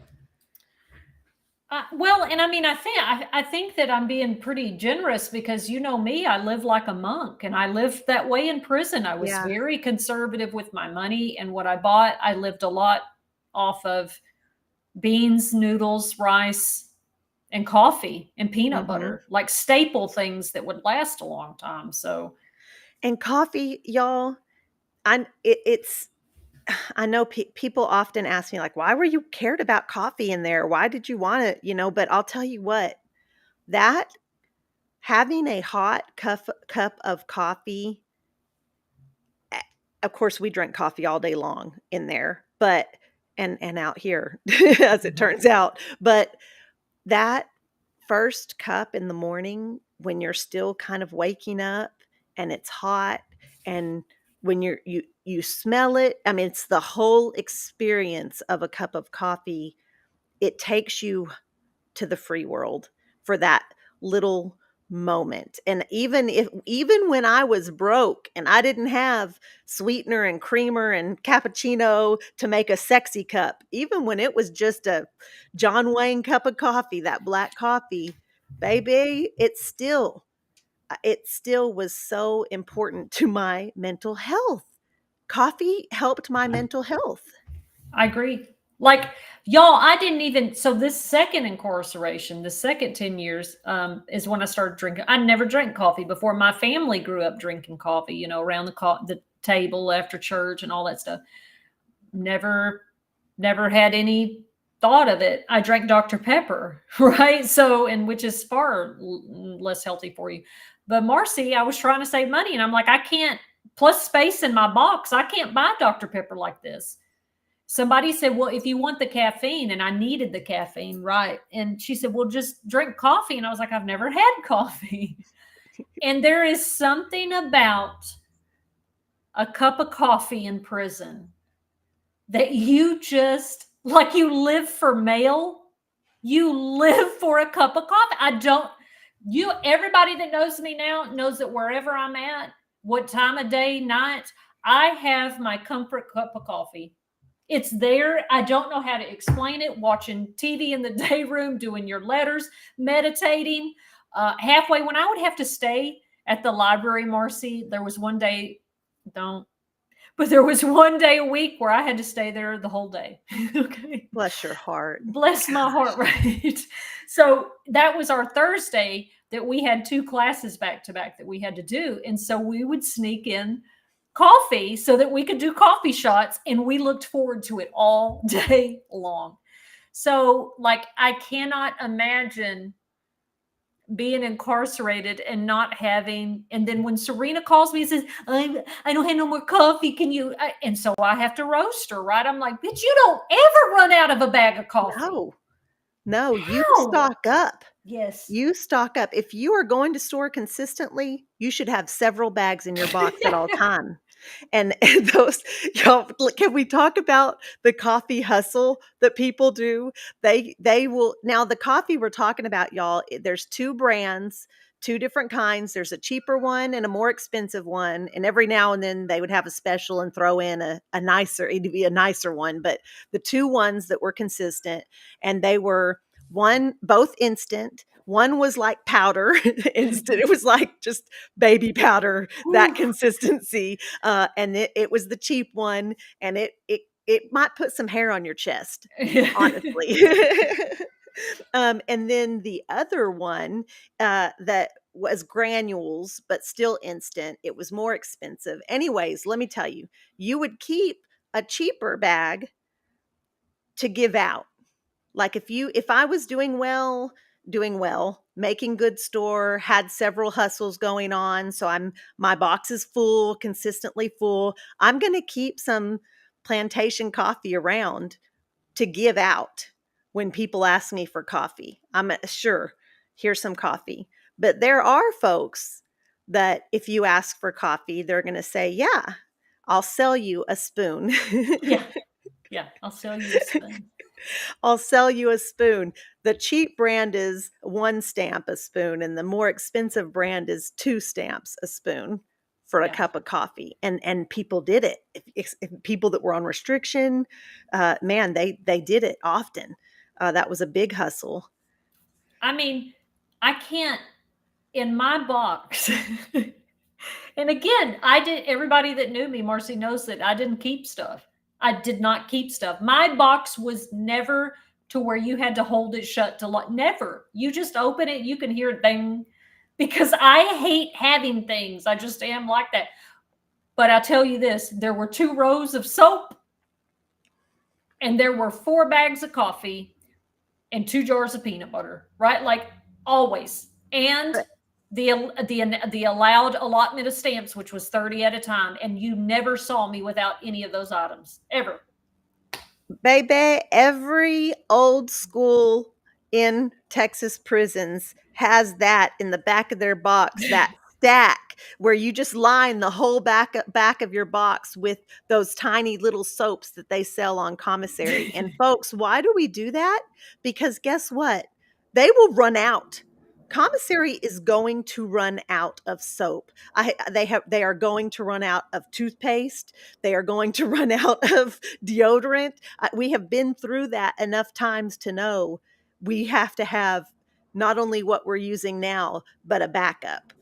Well, and I mean, I think that I'm being pretty generous because you know me, I live like a monk, and I lived that way in prison. I was Yeah. very conservative with my money and what I bought. I lived a lot off of beans, noodles, rice, and coffee and peanut Hmm. butter, like staple things that would last a long time. So, And coffee, y'all, it's I know people often ask me, like, why were you cared about coffee in there? Why did you want it? But I'll tell you what, that having a hot cup of coffee, a of course, we drink coffee all day long in there, but and out here, as it mhm. turns out, but that first cup in the morning when you're still kind of waking up and it's hot, and when you smell it, I mean, it's the whole experience of a cup of coffee. It takes you to the free world for that little moment. And even when I was broke and I didn't have sweetener and creamer and cappuccino to make a sexy cup, even when it was just a John Wayne cup of coffee, that black coffee, baby, it still was so important to my mental health. Coffee helped my mental health. I agree. Like y'all, I didn't even so this second incarceration, the second 10 years, is when I started drinking. I never drank coffee before. My family grew up drinking coffee, around the table after church and all that stuff. Never had any thought of it, I drank Dr. Pepper, right? So, and which is far less healthy for you. But Marcy, I was trying to save money and I'm like, I can't, plus space in my box, I can't buy Dr. Pepper like this. Somebody said, well, if you want the caffeine, and I needed the caffeine, right? And she said, well, just drink coffee. And I was like, I've never had coffee. And there is something about a cup of coffee in prison that you just, like, you live for mail. You live for a cup of coffee. Everybody that knows me now knows that wherever I'm at, what time of day, night, I have my comfort cup of coffee. It's there. I don't know how to explain it. Watching TV in the day room, doing your letters, meditating. Halfway, when I would have to stay at the library, Marcy, there was one day, there was one day a week where I had to stay there the whole day. Okay. Bless your heart. Bless my heart, right? So that was our Thursday that we had 2 classes back to back that we had to do. And so we would sneak in coffee so that we could do coffee shots, and we looked forward to it all day long. So, like, I cannot imagine being incarcerated and not having, and then when Serena calls me and says, I don't have no more coffee, can you, and so I have to roast her, right? I'm like, bitch, you don't ever run out of a bag of coffee. No, you stock up. Yes. You stock up. If you are going to store consistently, you should have several bags in your box at all time. And those, y'all, can we talk about the coffee hustle that people do? They will, now the coffee we're talking about, y'all, there's 2 brands, 2 different kinds. There's a cheaper one and a more expensive one. And every now and then they would have a special and throw in a nicer, it'd be a nicer one. But the 2 ones that were consistent, and they were both instant. One was like powder instant. It was like just baby powder, that consistency. And it was the cheap one. And it might put some hair on your chest, honestly. And then the other one that was granules, but still instant. It was more expensive. Anyways, let me tell you, you would keep a cheaper bag to give out. Like if I was doing well, making good store, had several hustles going on, so my box is full, consistently full, I'm going to keep some plantation coffee around to give out when people ask me for coffee. I'm sure, here's some coffee. But there are folks that if you ask for coffee, they're going to say, yeah, I'll sell you a spoon. Yeah, I'll sell you a spoon. I'll sell you a spoon. The cheap brand is 1 stamp a spoon, and the more expensive brand is 2 stamps a spoon for a cup of coffee. And people did it. If people that were on restriction, man, they did it often. That was a big hustle. I mean, I can't, in my box. And again, everybody that knew me, Marcy, knows that I didn't keep stuff. I did not keep stuff. My box was never to where you had to hold it shut to lock. Never. You just open it, you can hear it ding, because I hate having things. I just am like that. But I'll tell you this, there were 2 rows of soap, and there were 4 bags of coffee and 2 jars of peanut butter, right? Like always. And the allowed allotment of stamps, which was 30 at a time. And you never saw me without any of those items, ever. Baby, every old school in Texas prisons has that in the back of their box, that stack where you just line the whole back of your box with those tiny little soaps that they sell on Commissary. And folks, why do we do that? Because guess what? They will run out. Commissary is going to run out of soap. They are going to run out of toothpaste. They are going to run out of deodorant. We have been through that enough times to know we have to have not only what we're using now, but a backup.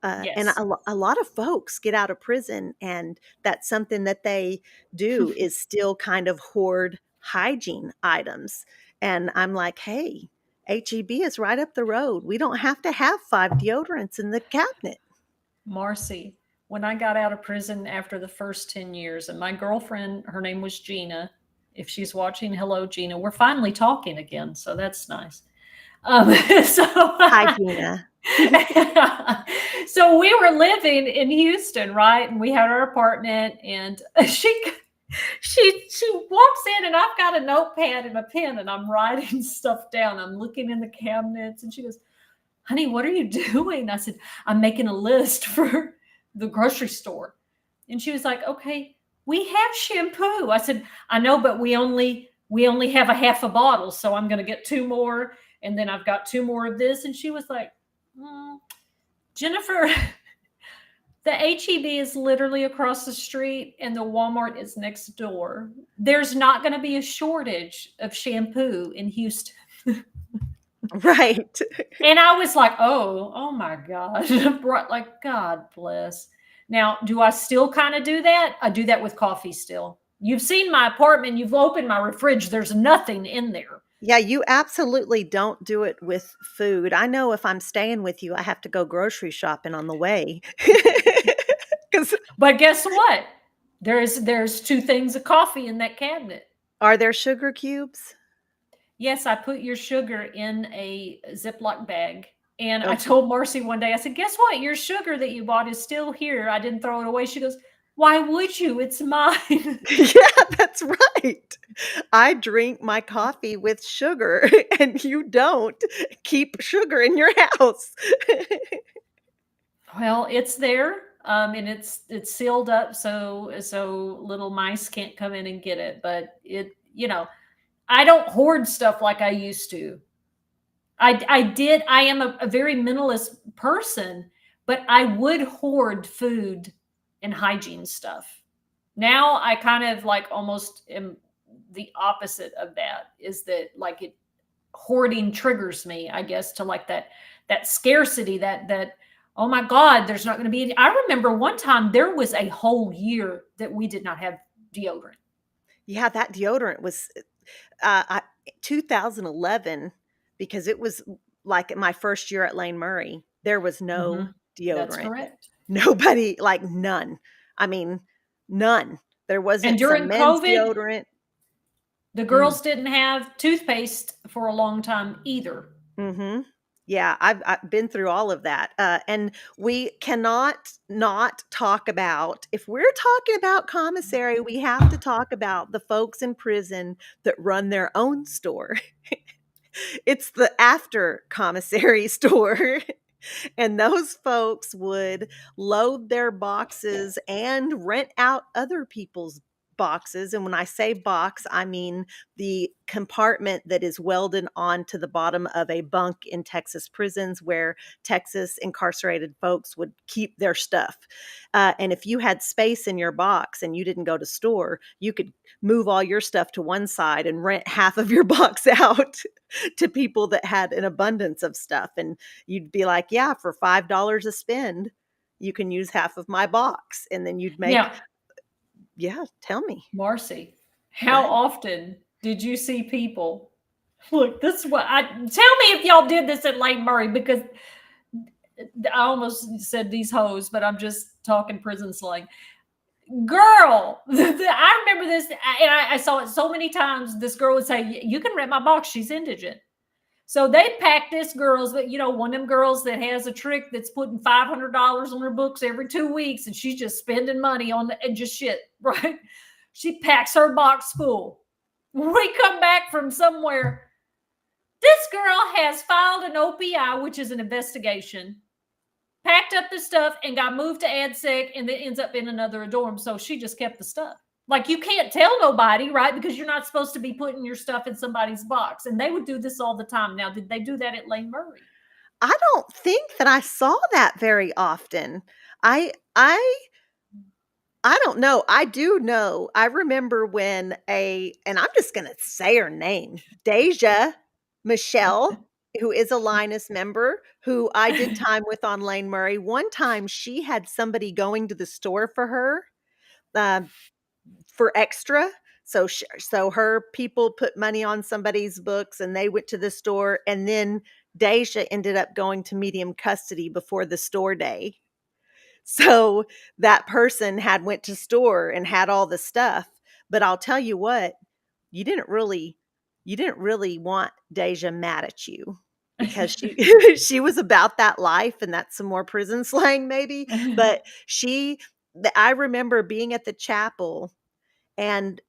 And a lot of folks get out of prison, and that's something that they do is still kind of hoard hygiene items. And I'm like, hey, HEB is right up the road. We don't have to have 5 deodorants in the cabinet. Marcy, when I got out of prison after the first 10 years, and my girlfriend, her name was Gina, If she's watching, hello, Gina. We're finally talking again, so that's nice. So, Hi, Gina. so we were living in Houston, right? And we had our apartment, and she walks in, and I've got a notepad and a pen, and I'm writing stuff down. I'm looking in the cabinets, and she goes, "Honey, what are you doing?" I said, "I'm making a list for the grocery store." And she was like, "Okay, we have shampoo." I said, "I know, but we only have a half a bottle, so I'm going to get 2 more, and then I've got 2 more of this." And she was like, "Jennifer, the HEB is literally across the street and the Walmart is next door. There's not going to be a shortage of shampoo in Houston." Right. And I was like, oh my gosh. Like, God bless. Now, do I still kind of do that? I do that with coffee still. You've seen my apartment. You've opened my fridge. There's nothing in there. Yeah, you absolutely don't do it with food. I know if I'm staying with you, I have to go grocery shopping on the way. 'Cause But guess what? There's 2 things of coffee in that cabinet. are there sugar cubes? Yes, I put your sugar in a Ziploc bag. And I Okay. told Marcy one day, I said, "Guess what? Your sugar that you bought is still here. I didn't throw it away." She goes, "Why would you? It's mine." Yeah, that's right. I drink my coffee with sugar, and you don't keep sugar in your house. Well, it's there. And it's sealed up so little mice can't come in and get it. But I don't hoard stuff like I used to. I am a very minimalist person, but I would hoard food and hygiene stuff. Now I kind of like almost am the opposite of that, is that like hoarding triggers me, I guess, to like that scarcity, that oh my God, there's not going to be any. I remember one time there was a whole year that we did not have deodorant. Yeah, that deodorant was 2011, because it was like my first year at Lane Murray. There was no That's deodorant. correct. Nobody, like none. I mean, none. There And wasn't during some men's COVID, deodorant. the girls didn't have toothpaste for a long time either. Mm-hmm. Yeah, I've been through all of that. And we cannot not talk about, if we're talking about commissary, we have to talk about the folks in prison that run their own store. It's the after commissary store. And those folks would load their boxes and rent out other people's boxes. And when I say box, I mean the compartment that is welded onto the bottom of a bunk in Texas prisons, where Texas incarcerated folks would keep their stuff. And if you had space in your box and you didn't go to store, you could move all your stuff to one side and rent half of your box out to people that had an abundance of stuff. And you'd be like, yeah, for $5 a spend, you can use half of my box. And then you'd make, Now, yeah, tell me. Marcy, how often did you see people? Look, this is what tell me if y'all did this at Lane Murray, because I almost said these hoes, but I'm just talking prison slang. Girl, I remember this, and I saw it so many times. This girl would say, "You can rent my box. She's indigent." So they pack this girl's, but one of them girls that has a trick that's putting $500 on her books every 2 weeks, and she's just spending money on and just shit, right? She packs her box full. We come back from somewhere. This girl has filed an OPI, which is an investigation, packed up the stuff, and got moved to ADSEC, and then ends up in another dorm. So she just kept the stuff. Like, you can't tell nobody, right? Because you're not supposed to be putting your stuff in somebody's box. And they would do this all the time. Now, did they do that at Lane Murray? I don't think that I saw that very often. I don't know. I do know. I remember when and I'm just going to say her name, Deja Michelle, who is a Linus member, who I did time with on Lane Murray. One time she had somebody going to the store for her for extra. So her people put money on somebody's books, and they went to the store, and then Deja ended up going to medium custody before the store day. So that person went to store and had all the stuff. But I'll tell you what, you didn't really want Deja mad at you because she she was about that life, and that's some more prison slang maybe, but I remember being at the chapel, and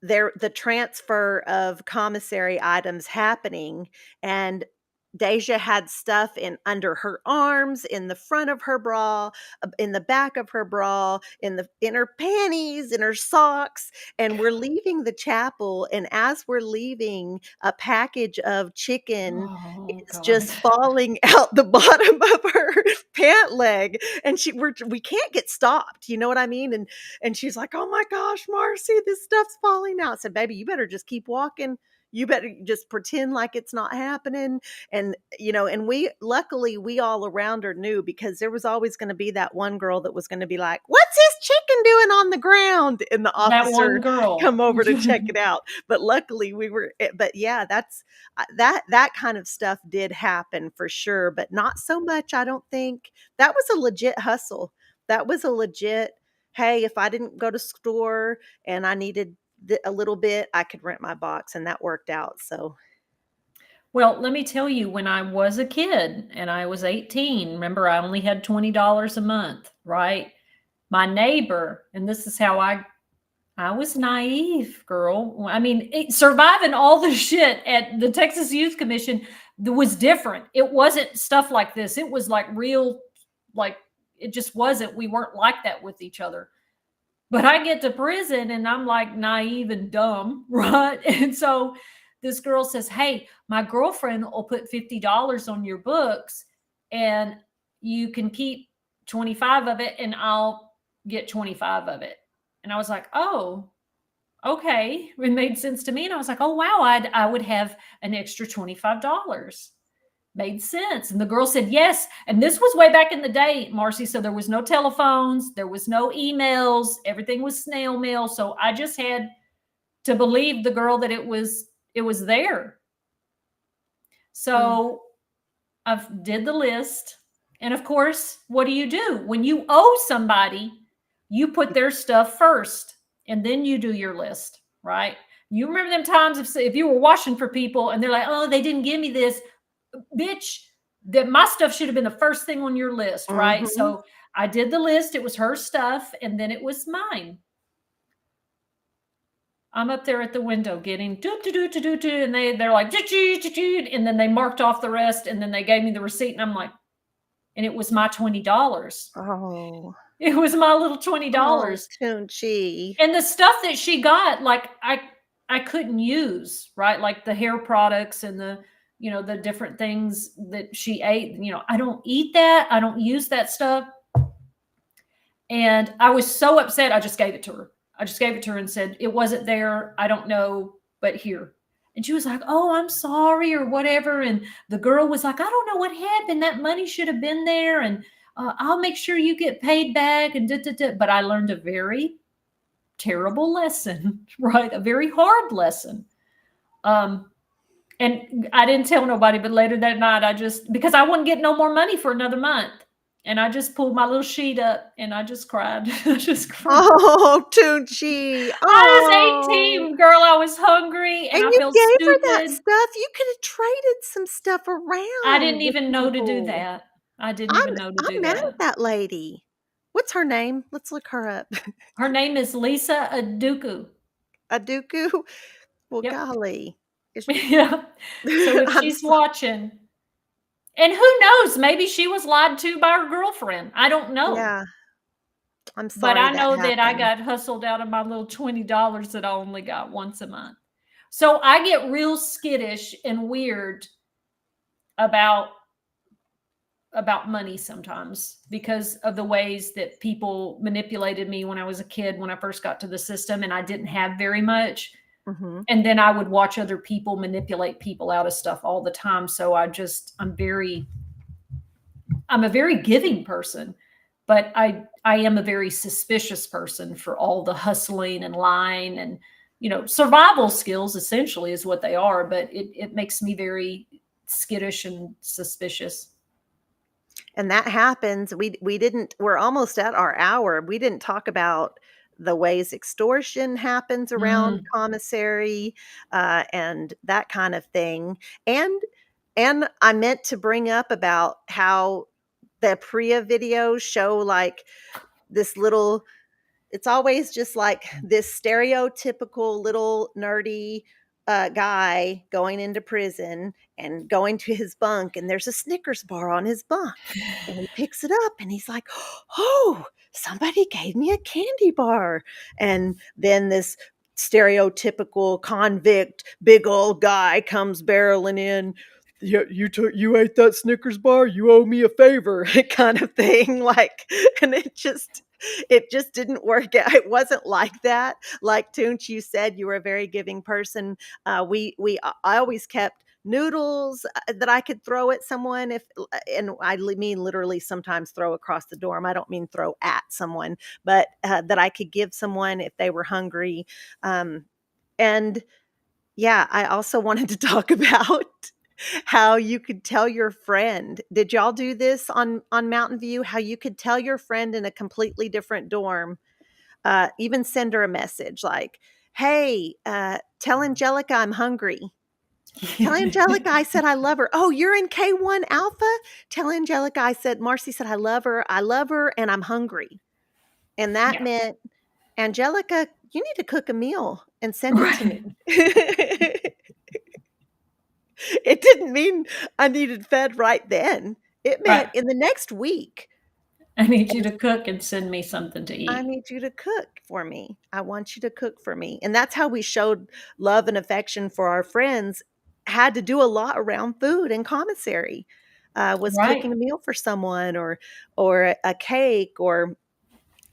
the transfer of commissary items happening, and Deja had stuff in under her arms, in the front of her bra, in the back of her bra, in her panties, in her socks, and we're leaving the chapel, and as we're leaving, a package of chicken Oh is God. just falling out the bottom of her pant leg, and we can't get stopped, you know what I mean? And she's like, "Oh my gosh, Marcy, this stuff's falling out." I said, "Baby, you better just keep walking. You better just pretend like it's not happening." And, and luckily, we all around her knew, because there was always going to be that one girl that was going to be like, "What's this chicken doing on the ground?" And the That officer one girl. come over to check it out. But luckily but yeah, that kind of stuff did happen for sure, but not so much. I don't think that was a legit hustle. That was a legit, hey, if I didn't go to store and I needed a little bit, I could rent my box, and that worked out. So, Well, let me tell you, when I was a kid and I was 18, remember I only had $20 a month, right? My neighbor, and this is how I was naive, girl. I mean, surviving all the shit at the Texas Youth Commission was different. It wasn't stuff like this. It was like real, like, it just wasn't. We weren't like that with each other. But I get to prison and I'm like naive and dumb, right? And so this girl says, "Hey, my girlfriend will put $50 on your books, and you can keep 25 of it and I'll get 25 of it." And I was like, "Oh, okay." It made sense to me. And I was like, "Oh, wow, I would have an extra $25. Made sense. And the girl said, "Yes." And this was way back in the day, Marcy. So there was no telephones, there was no emails, everything was snail mail. So I just had to believe the girl that it was there. So I did the list. And of course, what do? When you owe somebody, you put their stuff first and then you do your list, right? You remember them times if you were washing for people and they're like, "Oh, they didn't give me this." Bitch, that my stuff should have been the first thing on your list, right? mhm. So I did the list. It was her stuff, and then it was mine. I'm up there at the window getting do do do do do do, and they're like do do do do, and then they marked off the rest, and then they gave me the receipt, and I'm like, and it was my $20. Oh, It was my little oh, $20, Toonchi. and the stuff that she got, like I couldn't use, right? Like the hair products and the different things that she ate. I don't eat that. I don't use that stuff. And I was so upset. I just gave it to her. I just gave it to her and said, "It wasn't there. I don't know, but here." And she was like, "Oh, I'm sorry," or whatever. And the girl was like, "I don't know what happened. That money should have been there. And I'll make sure you get paid back." And But I learned a very terrible lesson, right? A very hard lesson. And I didn't tell nobody, but later that night, because I wouldn't get no more money for another month. And I just pulled my little sheet up and I just cried. I just cried. Oh, Toonchi. I was Oh. 18, girl. I was hungry and And I you felt gave her that stupid. stuff. You could have traded some stuff I around didn't with even know to do people. that. I didn't I'm even know to I'm do mad at that. that lady. What's her name? Let's look her up. Her name is Lisa Aduku. Aduku? Well, Yep. golly. Yeah. So if I'm she's so watching, and who knows, maybe she was lied to by her girlfriend. I don't know. yeah, I'm But sorry I that know that I happened. got hustled out of my little $20 that I only got once a month. So I get real skittish and weird about money sometimes because of the ways that people manipulated me when I was a kid, when I first got to the system and I didn't have very much. Mhm. And then I would watch other people manipulate people out of stuff all the time. So I'm a very giving person, but I am a very suspicious person for all the hustling and lying and survival skills essentially is what they are, but it makes me very skittish and suspicious. And that happens. We're almost at our hour. We didn't talk about the ways extortion happens around Mm. commissary, and that kind of thing. And I meant to bring up about how the Priya videos show like this little, it's always just like this stereotypical little nerdy guy going into prison and going to his bunk, and there's a Snickers bar on his bunk, and he picks it up and he's like, oh, somebody gave me a candy bar. And then this stereotypical convict big old guy comes barreling in. Yeah, you ate that Snickers bar, you owe me a favor, kind of thing. Like, and it just didn't work out. It wasn't like that. Like Toonchi, you said, you were a very giving person. I always kept noodles that I could throw at someone if, and I mean literally sometimes throw across the dorm. I don't mean throw at someone, but that I could give someone if they were hungry. And yeah, I also wanted to talk about how you could tell your friend. Did y'all do this on Mountain View? How you could tell your friend in a completely different dorm, even send her a message like, "Hey, tell Angelica I'm hungry. Tell Angelica I said I love her. Oh, you're in K1 Alpha? Tell Angelica I said Marcy said I love her, and I'm hungry." And that Yeah. meant, Angelica, you need to cook a meal and send it to Right. me. It didn't mean I needed fed right then. It meant Right. in the next week, I need you to cook and send me something to I eat. need you to cook for me. I want you to cook for me. And that's how we showed love and affection for our friends. Had to do a lot around food and commissary. Was cooking Right. a meal for someone, or a cake, or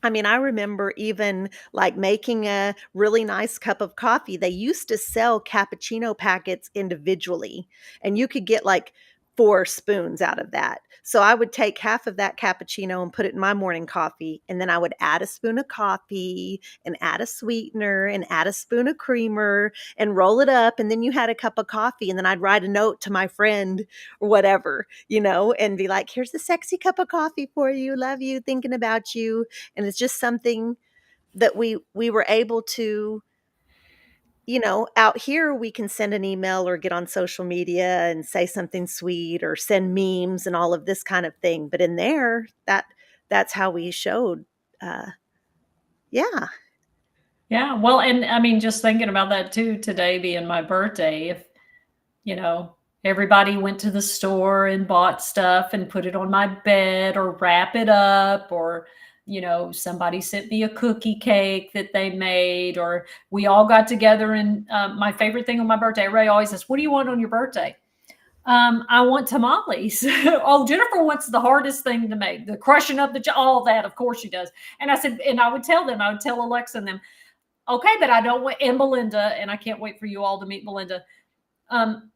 I mean, I remember even like making a really nice cup of coffee. They used to sell cappuccino packets individually, and you could get like 4 spoons out of that. So I would take half of that cappuccino and put it in my morning coffee, and then I would add a spoon of coffee and add a sweetener and add a spoon of creamer and roll it up, and then you had a cup of coffee, and then I'd write a note to my friend or whatever, and be like, "Here's a sexy cup of coffee for you. Love you, thinking about you." And it's just something that we were able to, out here we can send an email or get on social media and say something sweet or send memes and all of this kind of thing. But in there, that's how we showed, uh, yeah. Yeah. Well, and I mean, just thinking about that too, today being my birthday, if, you know, everybody went to the store and bought stuff and put it on my bed or wrap it up, or, somebody sent me a cookie cake that they made, or we all got together. And my favorite thing on my birthday, Ray always says, "What do you want on your birthday?" I want tamales. Oh, Jennifer wants the hardest thing to make, the crushing up all that. Of course she does. And I said, and I would tell Alexa and them, okay, but I don't want, and Belinda, and I can't wait for you all to meet Belinda.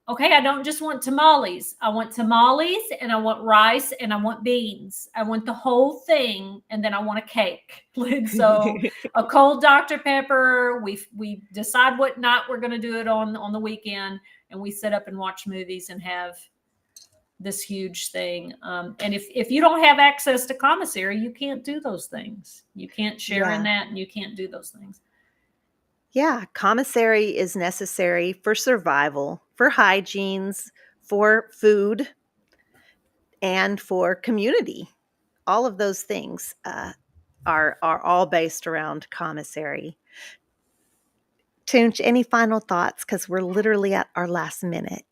Okay, I don't just want tamales. I want tamales, and I want rice, and I want beans. I want the whole thing, and then I want a cake. And so a cold Dr. Pepper. We decide what night we're going to do it on the weekend, and we sit up and watch movies and have this huge thing. And if you don't have access to commissary, you can't do those things. You can't share in Yeah. that, and you can't do those things. Yeah, commissary is necessary for survival, for hygienes, for food, and for community. All of those things are all based around commissary. Toonch, any final thoughts? Because we're literally at our last minute.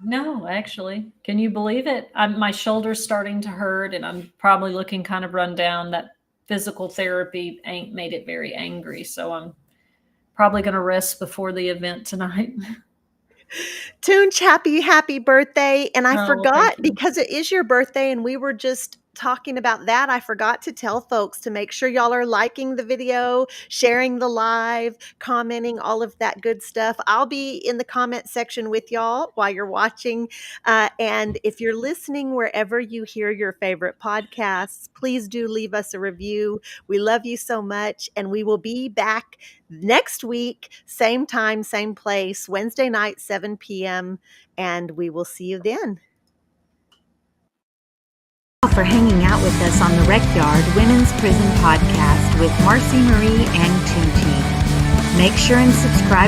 No, actually, can you believe it? My shoulder's starting to hurt, and I'm probably looking kind of run down. That physical therapy ain't made it very angry, so I'm probably going to rest before the event tonight. Toonch, happy birthday. And I Oh, well, thank forgot, you. because it is your birthday and we were just talking about that, I forgot to tell folks to make sure y'all are liking the video, sharing the live, commenting, all of that good stuff. I'll be in the comment section with y'all while you're watching. And if you're listening wherever you hear your favorite podcasts, please do leave us a review. We love you so much. And we will be back next week, same time, same place, Wednesday night, 7 p.m. And we will see you then. For hanging out with us on the Recyard Women's Prison Podcast with Marci Marie and Toonchi. Make sure and subscribe